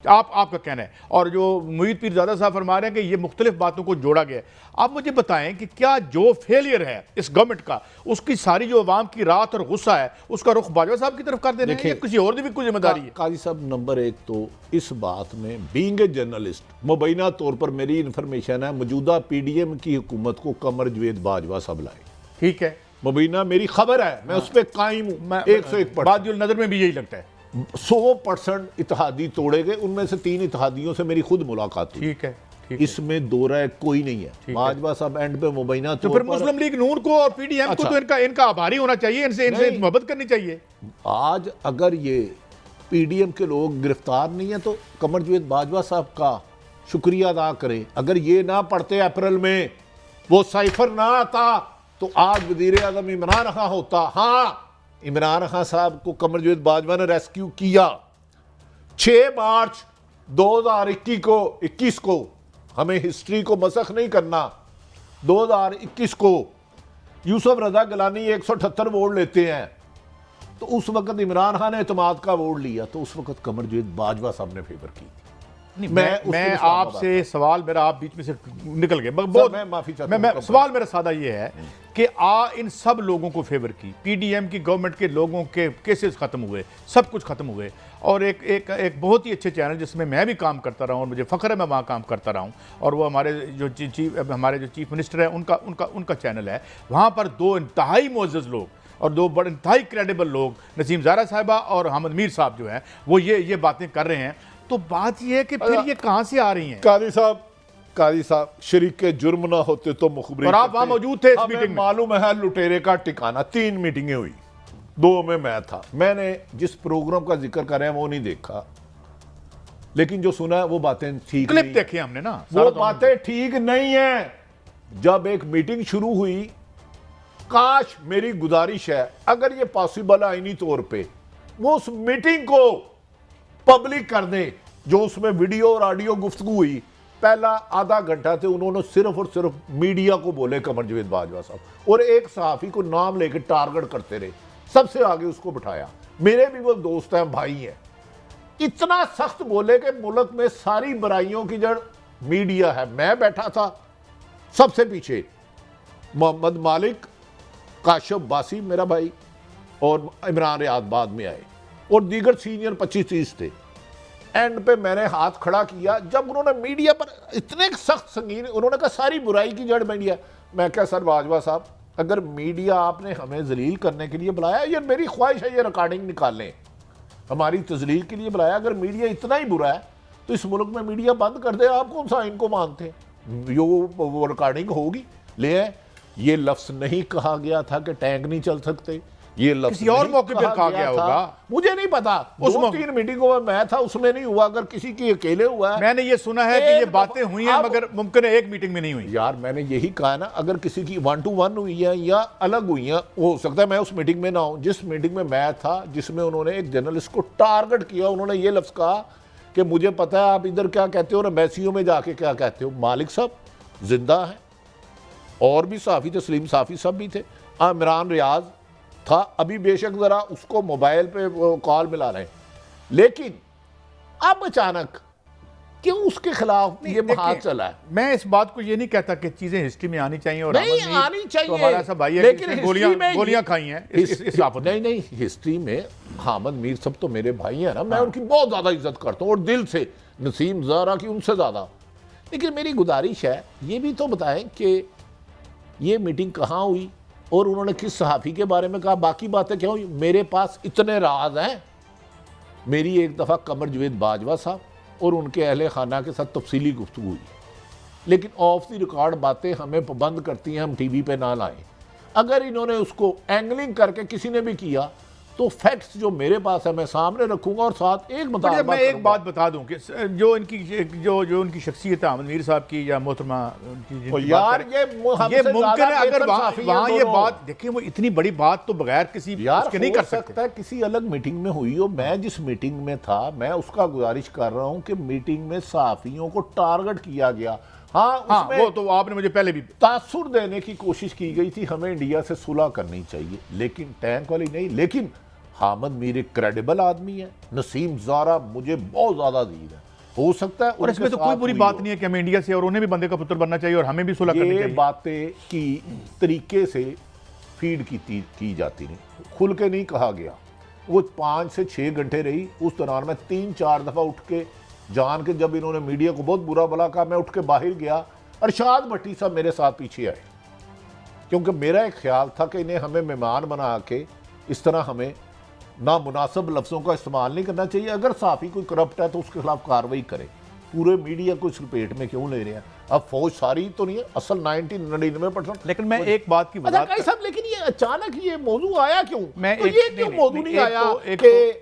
आपका कहना है। और जो मुईद पीरजादा साहब फरमा रहे हैं कि ये मुख्तलिफ बातों को जोड़ा गया है। आप मुझे बताएं कि क्या जो फेलियर है इस गवर्नमेंट का, उसकी सारी जो अवाम की रात और गुस्सा है, उसका रुख बाजवा साहब की तरफ कर देना है या किसी और की भी कोई जिम्मेदारी है? काजी साहब, नंबर एक तो इस बात में बीइंग ए जर्नलिस्ट, मुबैना तौर पर मेरी इंफॉर्मेशन है मौजूदा पीडीएम की हुकूमत को कमर जवेद बाजवा साहब लाए। ठीक है, मुबैना मेरी खबर है, मैं उस पर कायम हूँ 101%। बादियुल नजर में भी यही लगता है। 100% इत्तेहादी तोड़े गए, उनमें से 3 इत्तेहादियों से मेरी खुद मुलाकात हुई। ठीक है, इसमें दो राय कोई नहीं है। बाजवा साहब एंड पे मुबैना तो फिर मुस्लिम लीग नून को और पीडीएम को तो इनका आभारी होना चाहिए, इनसे मोहब्बत करनी चाहिए। आज अगर ये पीडीएम के लोग गिरफ्तार नहीं है तो कमर जवेद बाजवा साहब का शुक्रिया अदा करें। अगर ये ना पढ़ते अप्रैल में, वो साइफर ना आता तो आज वजीर आजम इमरान खान होता। हाँ, इमरान खान साहब को कमर जवेद बाजवा ने रेस्क्यू किया। 6 मार्च 2021 को हमें हिस्ट्री को मसख नहीं करना। 2021 को यूसुफ रजा गिलानी 178 वोट लेते हैं, तो उस वक्त इमरान खान ने एतमाद का वोट लिया, तो उस वक्त कमर जवेद बाजवा साहब ने फेवर की। मैं आपसे सवाल, मेरा आप बीच में से निकल गए, मैं माफी चाहता हूं। सवाल मेरा सादा ये है कि इन सब लोगों को फेवर की, पीडीएम की गवर्नमेंट के लोगों के केसेस खत्म हुए, सब कुछ खत्म हुए, और एक बहुत ही अच्छे चैनल जिसमें मैं भी काम करता रहा हूँ और मुझे फ़ख्र है मैं वहाँ काम करता रहा हूँ, और वो हमारे जो चीफ मिनिस्टर हैं उनका चैनल है। वहाँ पर 2 इंतहाई मोअज़्ज़ज़ लोग और 2 बड़े इंतहाई क्रेडिबल लोग, नसीम ज़ारा साहिबा और अहमद मीर साहब जो हैं, वो ये बातें कर रहे हैं। तो बात ये है कि फिर ये कहाँ से आ रही हैं? काजी साहब, शरीक जुर्म ना होते तो मुखबरी, और आप वहाँ मौजूद थे इस मीटिंग में। मालूम है लुटेरे का ठिकाना। 3 मीटिंगें हुई, 2 में मैं था। मैंने जिस प्रोग्राम का जिक्र कर रहे हैं वो नहीं देखा, लेकिन जो सुना है वो बातें ठीक क्लिप देखे हमने ना, वो बातें ठीक नहीं है। जब एक मीटिंग शुरू हुई, काश, मेरी गुजारिश है अगर ये पॉसिबल है आईनी तौर पे, वो उस मीटिंग को पब्लिक कर दे जो उसमें वीडियो और ऑडियो गुफ्तगू हुई। पहला आधा घंटा थे उन्होंने सिर्फ और सिर्फ मीडिया को बोले कमर जवेद बाजवा साहब, और एक सहाफ़ी को नाम लेकर टारगेट करते रहे, सबसे आगे उसको बिठाया। मेरे भी वो दोस्त हैं, भाई हैं। इतना सख्त बोले कि मुल्क में सारी बुराइयों की जड़ मीडिया है। मैं बैठा था सबसे पीछे, मोहम्मद मालिक, काशिफ बासी मेरा भाई, और इमरान रियाद बाद में आए, और दीगर सीनियर 25-30 थे। एंड पे मैंने हाथ खड़ा किया जब उन्होंने मीडिया पर इतने सख्त संगीन, उन्होंने कहा सारी बुराई की जड़ मीडिया। मैं क्या सर बाजवा साहब, अगर मीडिया आपने हमें जलील करने के लिए बुलाया, ये मेरी ख्वाहिश है ये रिकॉर्डिंग निकालें, हमारी तजलील के लिए बुलाया। अगर मीडिया इतना ही बुरा है तो इस मुल्क में मीडिया बंद कर दे। आप कौन सा इनको मानते हैं? वो रिकॉर्डिंग होगी, ले आए। ये लफ्ज़ नहीं कहा गया था कि टैंक नहीं चल सकते, ये लफ्ज़ किसी और मौके पर कहा गया होगा, मुझे नहीं पता। उस 2-3 मीटिंगों में मैं था, उसमें नहीं हुआ। अगर किसी की अकेले हुआ है, मैंने ये सुना है कि ये बातें हुई हैं, मगर मुमकिन है एक मीटिंग में नहीं हुई। यार मैंने यही कहा ना, अगर किसी की 1-to-1 हुई है या अलग हुई है, हो सकता है मैं उस मीटिंग में ना हूं। जिस मीटिंग में मैं था, जिसमें उन्होंने एक जर्नलिस्ट को टारगेट किया, उन्होंने ये लफ्ज़ कहा कि मुझे पता है आप इधर क्या कहते हो और एम्बेसियों में जाके क्या कहते हो। मालिक साहब जिंदा है, और भी साफ़ी थे, सलीम साफ़ी साहब भी थे, इमरान रियाज था। अभी बेशक जरा उसको मोबाइल पे कॉल मिला रहे हैं, लेकिन अब अचानक क्यों उसके खिलाफ ये बहाल चला है? मैं इस बात को ये नहीं कहता कि चीजें हिस्ट्री में आनी चाहिए और नहीं आनी चाहिए, तो हमारा ऐसा भाई है, लेकिन गोलियां खाई हैं इस आपस में। नहीं, हिस्ट्री में अहमद मीर सब तो मेरे भाई हैं ना, मैं उनकी बहुत ज्यादा इज्जत करता हूँ और दिल से, नसीम ज़ारा की उनसे ज्यादा। लेकिन मेरी गुजारिश है ये भी तो बताएं कि ये मीटिंग कहाँ हुई और उन्होंने किस सहाफ़ी के बारे में कहा, बाकी बातें क्या हुई। मेरे पास इतने राज हैं। मेरी एक दफ़ा कमर जवेद बाजवा साहब और उनके अहले खाना के साथ तफसीली गुफ्तगू हुई, लेकिन ऑफ द रिकॉर्ड बातें हमें पाबंद करती हैं, हम टीवी पे ना लाएं। अगर इन्होंने उसको एंगलिंग करके किसी ने भी किया तो फैक्ट्स जो मेरे पास है मैं सामने रखूंगा, और साथ एक मैं एक बात बता दूं कि जो उनकी शख्सियत है अहमद मीर साहब की या मोहतरमा की, यार ये मुमकिन है अगर वहाँ ये बात देखिए, वो इतनी बड़ी बात तो बगैर किसी उसके नहीं कर सकता है। किसी अलग मीटिंग में हुई हो, मैं जिस मीटिंग में था मैं उसका गुजारिश कर रहा हूँ कि मीटिंग में सहाफियों को टारगेट किया गया। हाँ, वो तो आपने मुझे पहले भी तासुर देने की कोशिश की गई थी, हमें इंडिया से सुलह करनी चाहिए, लेकिन टैंक वाली नहीं। लेकिन अहमद मीर एक क्रेडिबल आदमी है, नसीम ज़ारा मुझे बहुत ज़्यादा अजीज है, हो सकता है। और इसमें तो कोई बुरी बात नहीं है कि हमें इंडिया से और उन्हें भी बंदे का पुत्र बनना चाहिए और हमें भी सुलह करनी ये चाहिए। बातें की तरीके से फीड की जाती नहीं, खुल के नहीं कहा गया। वो 5 से 6 घंटे रही, उस दौरान मैं 3-4 दफ़ा उठ के जान के, जब इन्होंने मीडिया को बहुत बुरा भला कहा, मैं उठ के बाहर गया। अरशाद भट्टी साहब मेरे साथ पीछे आए, क्योंकि मेरा एक ख्याल था कि इन्हें हमें मेहमान बना के इस तरह हमें नामुनासिब लफ्ज़ों का इस्तेमाल नहीं करना चाहिए। अगर साफ़ी कोई करप्ट है तो उसके खिलाफ कार्रवाई करे। पूरे मीडिया को इस लपेट में क्यों ले रहे हैं? अब फौज सारी तो नहीं है, असल 99%। लेकिन मैं एक बात की अच्छा वजाहत कई साहब, लेकिन ये अचानक ये मौजू आया क्यों? मैं तो एक- ये क्यों नहीं, मौजू नहीं, नहीं एक आया तो- एक कि